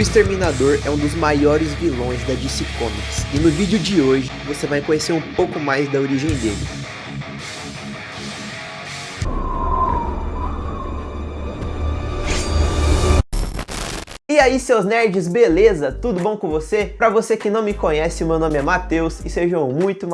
O Exterminador é um dos maiores vilões da DC Comics, e no vídeo de hoje você vai conhecer um pouco mais da origem dele. E aí, seus nerds, beleza? Tudo bom com você? Pra você que não me conhece, meu nome é Matheus e sejam muito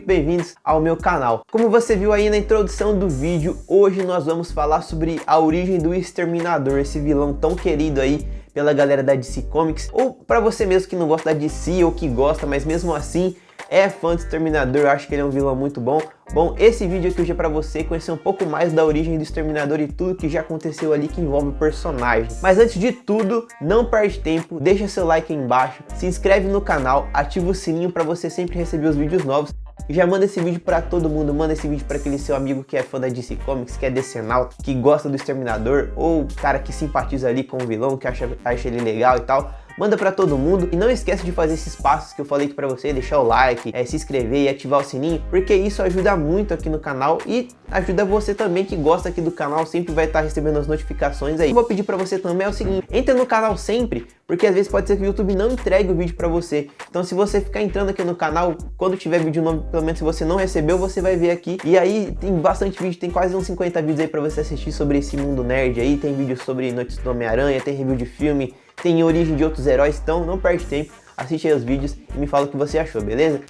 bem-vindos ao meu canal. Como você viu aí na introdução do vídeo, hoje nós vamos falar sobre a origem do Exterminador, esse vilão tão querido aí pela galera da DC Comics, ou pra você mesmo que não gosta da DC ou que gosta, mas mesmo assim é fã do Exterminador, eu acho que ele é um vilão muito bom. Bom, esse vídeo aqui hoje é pra você conhecer um pouco mais da origem do Exterminador e tudo que já aconteceu ali que envolve o personagem. Mas antes de tudo, não perde tempo, deixa seu like aí embaixo, se inscreve no canal, ativa o sininho pra você sempre receber os vídeos novos. E já manda esse vídeo pra todo mundo, manda esse vídeo pra aquele seu amigo que é fã da DC Comics, que é decenalta, que gosta do Exterminador, ou cara que simpatiza ali com o vilão, que acha ele legal e tal. Manda pra todo mundo e não esquece de fazer esses passos que eu falei aqui pra você, deixar o like, se inscrever e ativar o sininho, porque isso ajuda muito aqui no canal e ajuda você também que gosta aqui do canal, sempre vai estar recebendo as notificações aí. Eu vou pedir pra você também é o seguinte, entra no canal sempre, porque às vezes pode ser que o YouTube não entregue o vídeo pra você. Então se você ficar entrando aqui no canal, quando tiver vídeo novo, pelo menos se você não recebeu, você vai ver aqui. E aí tem bastante vídeo, tem quase uns 50 vídeos aí pra você assistir sobre esse mundo nerd aí, tem vídeo sobre notícias do Homem-Aranha, tem review de filme, tem origem de outros heróis, então não perde tempo, assiste aí os vídeos e me fala o que você achou, beleza?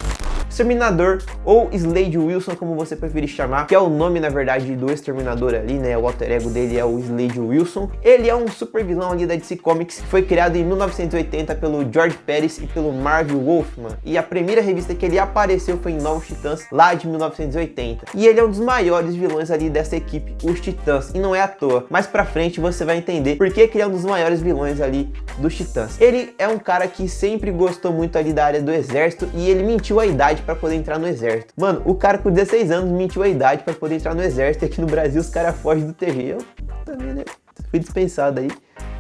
Exterminador, ou Slade Wilson, como você preferir chamar, que é o nome, na verdade, do Exterminador ali, né? O alter ego dele é o Slade Wilson. Ele é um super vilão ali da DC Comics, que foi criado em 1980 pelo George Pérez e pelo Marv Wolfman. E a primeira revista que ele apareceu foi em Novos Titãs, lá de 1980. E ele é um dos maiores vilões ali dessa equipe, os Titãs, e não é à toa. Mais pra frente você vai entender por que ele é um dos maiores vilões ali dos Titãs. Ele é um cara que sempre gostou muito ali da área do exército e ele mentiu a idade para poder entrar no exército. Mano, o cara com 16 anos mentiu a idade para poder entrar no exército. Aqui no Brasil os caras fogem do TG. Eu também, né? Fui dispensado aí,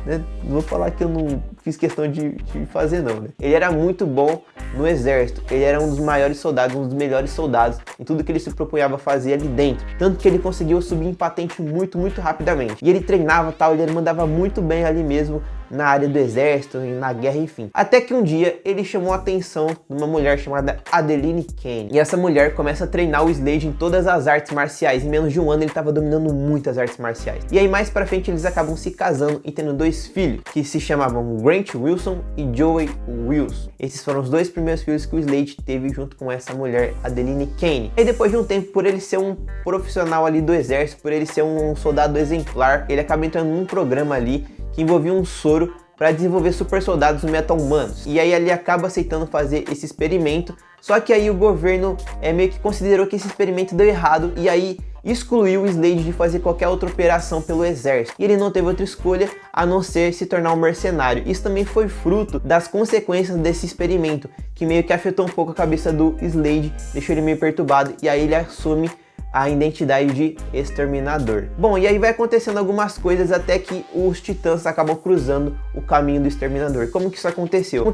né? Não vou falar que eu não fiz questão de fazer não, né? Ele era muito bom no exército. Ele era um dos maiores soldados, um dos melhores soldados em tudo que ele se propunhava a fazer ali dentro. Tanto que ele conseguiu subir em patente muito rapidamente. E ele treinava tal, ele mandava muito bem ali mesmo na área do exército, na guerra, enfim. Até que um dia ele chamou a atenção de uma mulher chamada Adeline Kane. E essa mulher começa a treinar o Slade em todas as artes marciais. Em menos de um ano ele estava dominando muitas artes marciais. E aí mais pra frente eles acabam se casando e tendo dois filhos, que se chamavam Grant Wilson e Joey Wilson. Esses foram os dois primeiros filhos que o Slade teve junto com essa mulher, Adeline Kane. E depois de um tempo, por ele ser um profissional ali do exército, por ele ser um soldado exemplar, ele acaba entrando num programa ali que envolvia um soro para desenvolver super soldados meta-humanos. E aí ele acaba aceitando fazer esse experimento, só que aí o governo meio que considerou que esse experimento deu errado e aí excluiu o Slade de fazer qualquer outra operação pelo exército. E ele não teve outra escolha a não ser se tornar um mercenário. Isso também foi fruto das consequências desse experimento, que meio que afetou um pouco a cabeça do Slade, deixou ele meio perturbado e aí ele assume a identidade de Exterminador. Bom, e aí vai acontecendo algumas coisas até que os Titãs acabam cruzando o caminho do Exterminador. Como que isso aconteceu?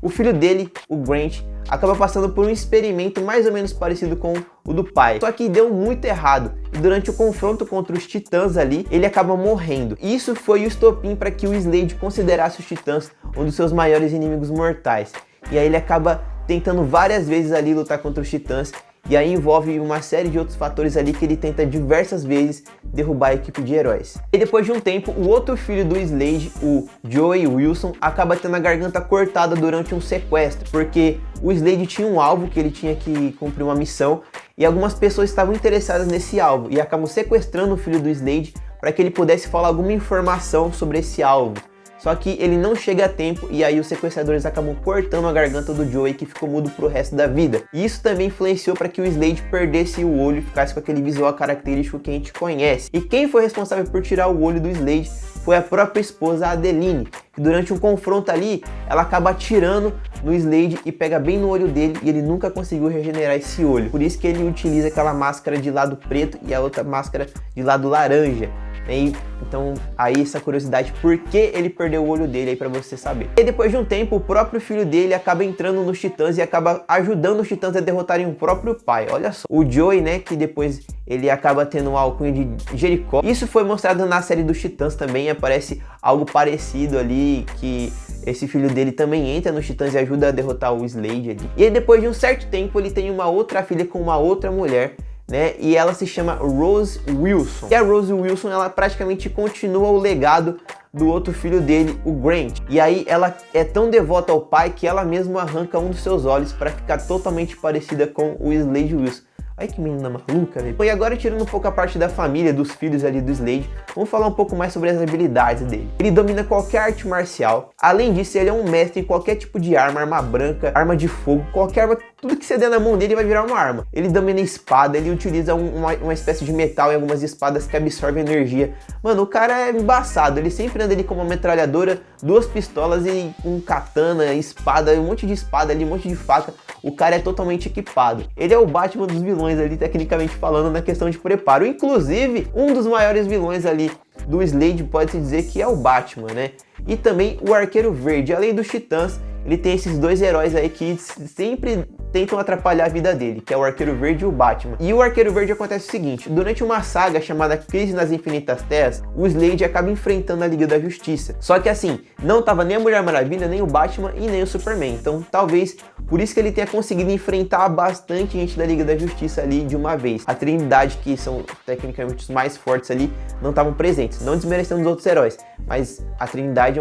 O filho dele, o Grant, acaba passando por um experimento mais ou menos parecido com o do pai. Só que deu muito errado. E durante o confronto contra os Titãs ali, ele acaba morrendo. E isso foi o estopim para que o Slade considerasse os Titãs um dos seus maiores inimigos mortais. E aí ele acaba tentando várias vezes ali lutar contra os Titãs. E aí envolve uma série de outros fatores ali que ele tenta diversas vezes derrubar a equipe de heróis. E depois de um tempo, o outro filho do Slade, o Joey Wilson, acaba tendo a garganta cortada durante um sequestro, porque o Slade tinha um alvo que ele tinha que cumprir uma missão e algumas pessoas estavam interessadas nesse alvo e acabam sequestrando o filho do Slade para que ele pudesse falar alguma informação sobre esse alvo. Só que ele não chega a tempo e aí os sequestradores acabam cortando a garganta do Joey, que ficou mudo pro resto da vida. E isso também influenciou para que o Slade perdesse o olho e ficasse com aquele visual característico que a gente conhece. E quem foi responsável por tirar o olho do Slade foi a própria esposa Adeline, que durante um confronto ali, ela acaba atirando no Slade e pega bem no olho dele e ele nunca conseguiu regenerar esse olho. Por isso que ele utiliza aquela máscara de lado preto e a outra máscara de lado laranja. E Então aí essa curiosidade, por que ele perdeu o olho dele aí pra você saber. E depois de um tempo, o próprio filho dele acaba entrando nos Titãs e acaba ajudando os Titãs a derrotarem o próprio pai. Olha só, o Joey, né, que depois ele acaba tendo uma alcunha de Jericó. Isso foi mostrado na série dos Titãs também, aparece algo parecido ali, que esse filho dele também entra nos Titãs e ajuda a derrotar o Slade ali. E aí depois de um certo tempo ele tem uma outra filha com uma outra mulher, né? E ela se chama Rose Wilson. E a Rose Wilson, ela praticamente continua o legado do outro filho dele, o Grant. E aí ela é tão devota ao pai que ela mesma arranca um dos seus olhos para ficar totalmente parecida com o Slade Wilson. Ai, que menina maluca, velho. E agora, tirando um pouco a parte da família, dos filhos ali do Slade, vamos falar um pouco mais sobre as habilidades dele. Ele domina qualquer arte marcial. Além disso, ele é um mestre em qualquer tipo de arma, arma branca, arma de fogo, qualquer arma, tudo que você der na mão dele vai virar uma arma. Ele domina espada, ele utiliza uma espécie de metal em algumas espadas que absorve energia. Mano, o cara é embaçado, ele sempre anda ali com uma metralhadora, 2 pistolas e um katana, espada, um monte de espada ali, um monte de faca. O cara é totalmente equipado. Ele é o Batman dos vilões ali, tecnicamente falando, na questão de preparo. Inclusive, um dos maiores vilões ali do Slade pode-se dizer que é o Batman, né? E também o Arqueiro Verde. Além dos Titãs, ele tem esses 2 heróis aí que sempre tentam atrapalhar a vida dele, que é o Arqueiro Verde e o Batman. E o Arqueiro Verde acontece o seguinte: durante uma saga chamada Crise nas Infinitas Terras, o Slade acaba enfrentando a Liga da Justiça. Só que assim, não tava nem a Mulher Maravilha, nem o Batman e nem o Superman. Então talvez por isso que ele tenha conseguido enfrentar bastante gente da Liga da Justiça ali de uma vez. A Trindade, que são tecnicamente os mais fortes ali, não estavam presentes. Não desmerecendo os outros heróis, mas a Trindade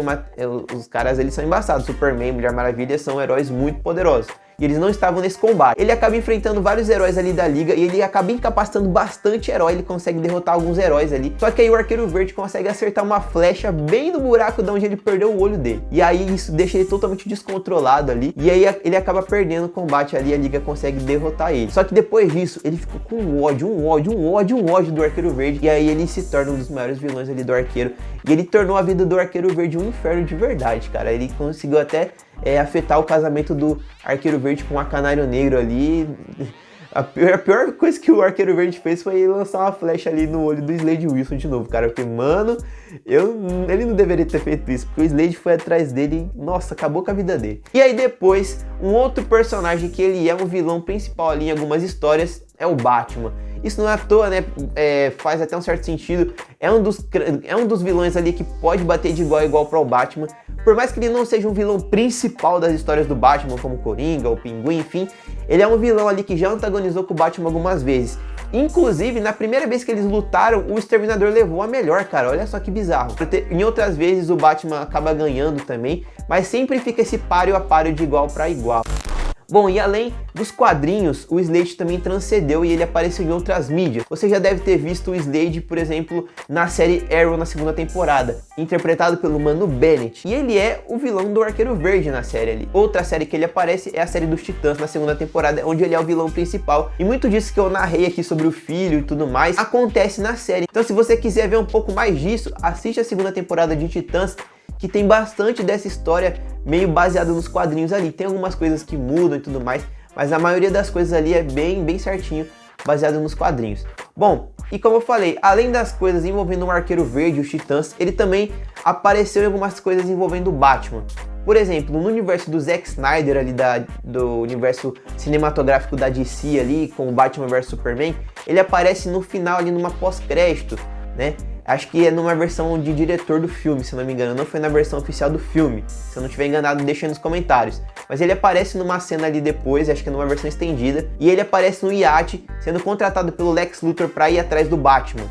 os caras eles são embaçados. Superman, Mulher Maravilha são heróis muito poderosos. E eles não estavam nesse combate. Ele acaba enfrentando vários heróis ali da liga e ele acaba incapacitando bastante herói. Ele consegue derrotar alguns heróis ali. Só que aí o Arqueiro Verde consegue acertar uma flecha bem no buraco de onde ele perdeu o olho dele. E aí isso deixa ele totalmente descontrolado ali. E aí ele acaba perdendo o combate ali. A liga consegue derrotar ele. Só que depois disso ele ficou com um ódio do Arqueiro Verde. E aí ele se torna um dos maiores vilões ali do Arqueiro. E ele tornou a vida do Arqueiro Verde um inferno de verdade, cara. Ele conseguiu até afetar o casamento do Arqueiro Verde com a Canário Negro ali. A pior coisa que o Arqueiro Verde fez foi lançar uma flecha ali no olho do Slade Wilson de novo, cara. Porque, mano, ele não deveria ter feito isso, porque o Slade foi atrás dele e, nossa, acabou com a vida dele. E aí depois, um outro personagem que ele é um vilão principal ali em algumas histórias é o Batman. Isso não é à toa, né? Faz até um certo sentido. É um dos vilões ali que pode bater de igual a igual para o Batman. Por mais que ele não seja um vilão principal das histórias do Batman, como Coringa, ou Pinguim, enfim, ele é um vilão ali que já antagonizou com o Batman algumas vezes. Inclusive, na primeira vez que eles lutaram, o Exterminador levou a melhor, cara. Olha só que bizarro. Em outras vezes o Batman acaba ganhando também, mas sempre fica esse páreo a páreo de igual para igual. Bom, e além dos quadrinhos, o Slade também transcendeu e ele apareceu em outras mídias. Você já deve ter visto o Slade, por exemplo, na série Arrow na 2ª temporada, interpretado pelo Mano Bennett. E ele é o vilão do Arqueiro Verde na série ali. Outra série que ele aparece é a série dos Titãs na 2ª temporada, onde ele é o vilão principal. E muito disso que eu narrei aqui sobre o filho e tudo mais, acontece na série. Então se você quiser ver um pouco mais disso, assiste a 2ª temporada de Titãs, que tem bastante dessa história meio baseada nos quadrinhos ali. Tem algumas coisas que mudam e tudo mais, mas a maioria das coisas ali é bem certinho, baseado nos quadrinhos. Bom, e como eu falei, além das coisas envolvendo o Arqueiro Verde e os Titãs, ele também apareceu em algumas coisas envolvendo o Batman. Por exemplo, no universo do Zack Snyder ali, do universo cinematográfico da DC ali, com o Batman vs Superman, ele aparece no final ali numa pós-crédito, né? Acho que é numa versão de diretor do filme, se não me engano. Não foi na versão oficial do filme. Se eu não estiver enganado, deixa aí nos comentários. Mas ele aparece numa cena ali depois, acho que é numa versão estendida. E ele aparece no iate, sendo contratado pelo Lex Luthor para ir atrás do Batman.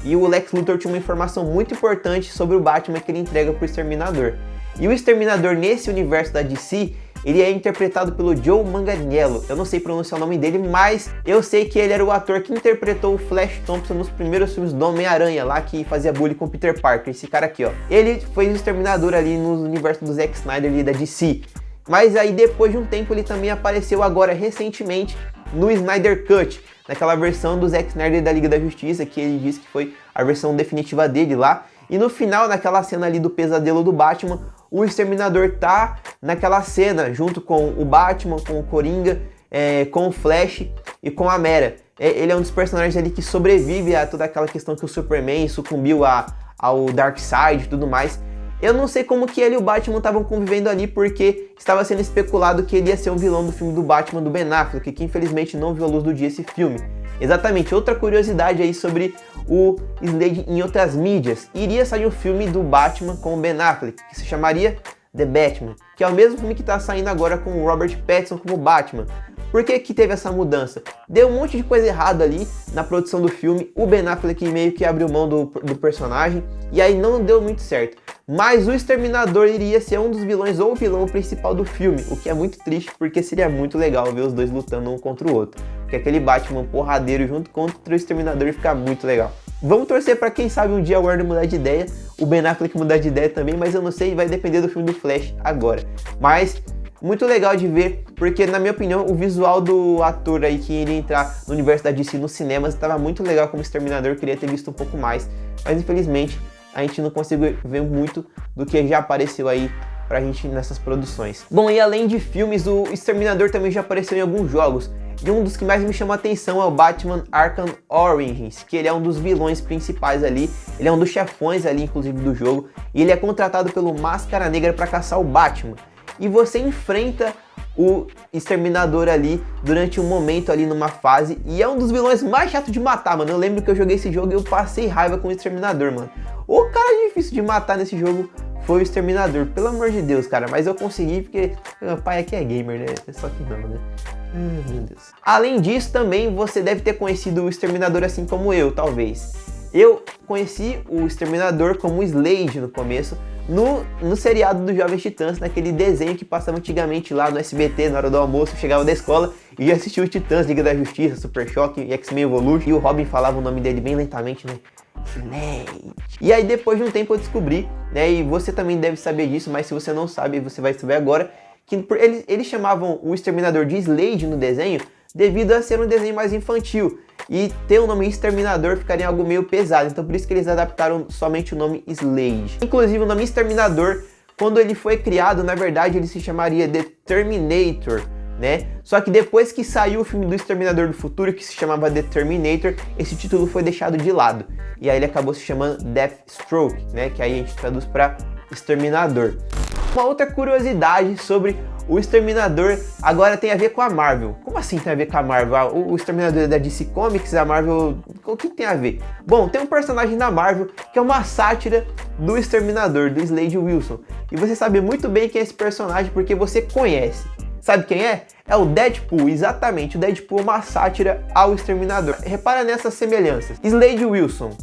E o Lex Luthor tinha uma informação muito importante sobre o Batman que ele entrega pro Exterminador. E o Exterminador, nesse universo da DC, ele é interpretado pelo Joe Manganiello. Eu não sei pronunciar o nome dele, mas eu sei que ele era o ator que interpretou o Flash Thompson nos primeiros filmes do Homem-Aranha, lá que fazia bullying com o Peter Parker. Esse cara aqui, ó. Ele foi o Exterminador ali no universo do Zack Snyder ali da DC. Mas aí depois de um tempo ele também apareceu agora recentemente no Snyder Cut, naquela versão do Zack Snyder da Liga da Justiça, que ele disse que foi a versão definitiva dele lá. E no final, naquela cena ali do pesadelo do Batman, o Exterminador tá naquela cena junto com o Batman, com o Coringa, com o Flash e com a Mera. Ele é um dos personagens ali que sobrevive a toda aquela questão que o Superman sucumbiu a ao Darkseid e tudo mais. Eu não sei como que ele e o Batman estavam convivendo ali, porque estava sendo especulado que ele ia ser um vilão do filme do Batman do Ben Affleck, que infelizmente não viu a luz do dia esse filme. Exatamente, outra curiosidade aí sobre o Slade em outras mídias. Iria sair um filme do Batman com o Ben Affleck, que se chamaria The Batman, que é o mesmo filme que está saindo agora com o Robert Pattinson como Batman. Por que que teve essa mudança? Deu um monte de coisa errada ali na produção do filme, o Ben Affleck meio que abriu mão do personagem, e aí não deu muito certo. Mas o Exterminador iria ser um dos vilões ou o vilão principal do filme, o que é muito triste, porque seria muito legal ver os dois lutando um contra o outro. Porque aquele Batman porradeiro junto contra o Exterminador ia ficar muito legal. Vamos torcer para quem sabe um dia a Warner mudar de ideia, o Ben Affleck mudar de ideia também, mas eu não sei, vai depender do filme do Flash agora. Mas muito legal de ver, porque na minha opinião o visual do ator aí que iria entrar no universo da DC nos cinemas estava muito legal como Exterminador, queria ter visto um pouco mais, mas infelizmente a gente não conseguiu ver muito do que já apareceu aí pra gente nessas produções. Bom, e além de filmes, o Exterminador também já apareceu em alguns jogos. E um dos que mais me chama a atenção é o Batman Arkham Origins, que ele é um dos vilões principais ali, ele é um dos chefões ali, inclusive, do jogo, e ele é contratado pelo Máscara Negra para caçar o Batman. E você enfrenta o Exterminador ali durante um momento ali numa fase, e é um dos vilões mais chatos de matar, mano. Eu lembro que eu joguei esse jogo e eu passei raiva com o Exterminador, mano. O cara difícil de matar nesse jogo foi o Exterminador, pelo amor de Deus, cara. Mas eu consegui porque meu pai aqui é gamer, né? Só que não, né? Meu Deus. Além disso, também você deve ter conhecido o Exterminador assim como eu, talvez. Eu conheci o Exterminador como Slade no começo, no seriado do Jovens Titãs, naquele desenho que passava antigamente lá no SBT, na hora do almoço, eu chegava da escola e ia assistir os Titãs, Liga da Justiça, Super Choque e X-Men Evolution, e o Robin falava o nome dele bem lentamente, né? Slade. E aí depois de um tempo eu descobri, né, e você também deve saber disso, mas se você não sabe, você vai saber agora, que eles chamavam o Exterminador de Slade no desenho, devido a ser um desenho mais infantil, e ter o nome Exterminador ficaria algo meio pesado, então por isso que eles adaptaram somente o nome Slade. Inclusive o nome Exterminador, quando ele foi criado, na verdade ele se chamaria The Terminator, né? Só que depois que saiu o filme do Exterminador do Futuro, que se chamava The Terminator, esse título foi deixado de lado, e aí ele acabou se chamando Deathstroke, né? Que aí a gente traduz para Exterminador. Uma outra curiosidade sobre o Exterminador agora tem a ver com a Marvel. Como assim tem a ver com a Marvel? O Exterminador é da DC Comics, a Marvel... O que tem a ver? Bom, tem um personagem da Marvel que é uma sátira do Exterminador, do Slade Wilson. E você sabe muito bem quem é esse personagem porque você conhece. Sabe quem é? É o Deadpool, exatamente. O Deadpool é uma sátira ao Exterminador. Repara nessas semelhanças. Slade Wilson,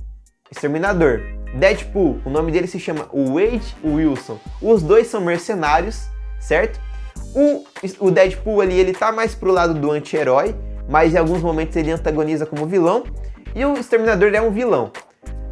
Exterminador. Deadpool, o nome dele se chama Wade Wilson. Os dois são mercenários, certo? O Deadpool ali, ele tá mais pro lado do anti-herói, mas em alguns momentos ele antagoniza como vilão. E o Exterminador é um vilão.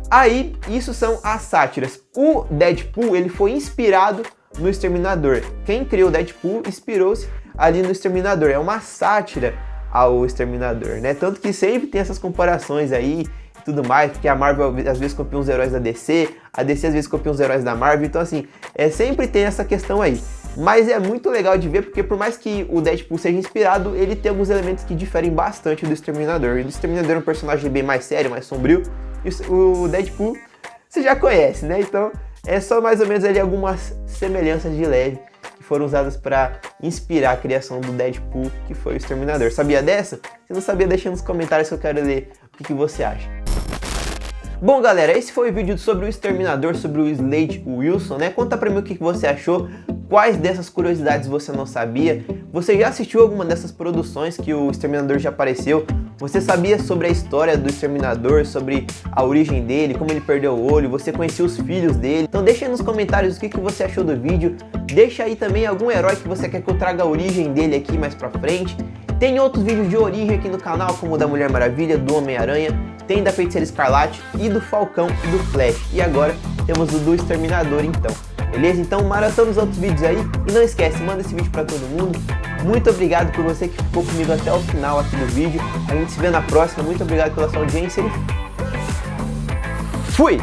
Aí, isso são as sátiras. O Deadpool, ele foi inspirado no Exterminador. Quem criou o Deadpool inspirou-se ali no Exterminador. É uma sátira ao Exterminador, né? Tanto que sempre tem essas comparações aí e tudo mais, porque a Marvel às vezes copia uns heróis da DC, a DC às vezes copia uns heróis da Marvel, então assim, sempre tem essa questão aí. Mas é muito legal de ver, porque por mais que o Deadpool seja inspirado, ele tem alguns elementos que diferem bastante do Exterminador. E o Exterminador é um personagem bem mais sério, mais sombrio, e o Deadpool você já conhece, né? Então é só mais ou menos ali algumas semelhanças de leve que foram usadas para inspirar a criação do Deadpool, que foi o Exterminador. Sabia dessa? Se não sabia, deixa nos comentários que eu quero ler o que você acha. Bom, galera, esse foi o vídeo sobre o Exterminador, sobre o Slade Wilson, né? Conta pra mim o que você achou, quais dessas curiosidades você não sabia. Você já assistiu alguma dessas produções que o Exterminador já apareceu? Você sabia sobre a história do Exterminador, sobre a origem dele, como ele perdeu o olho? Você conhecia os filhos dele? Então deixa aí nos comentários o que você achou do vídeo. Deixa aí também algum herói que você quer que eu traga a origem dele aqui mais pra frente. Tem outros vídeos de origem aqui no canal, como o da Mulher Maravilha, do Homem-Aranha, tem da Feiticeira Escarlate e do Falcão e do Flash. E agora temos o do Exterminador então. Beleza? Então maratona os outros vídeos aí e não esquece, manda esse vídeo pra todo mundo. Muito obrigado por você que ficou comigo até o final aqui do vídeo. A gente se vê na próxima. Muito obrigado pela sua audiência e fui!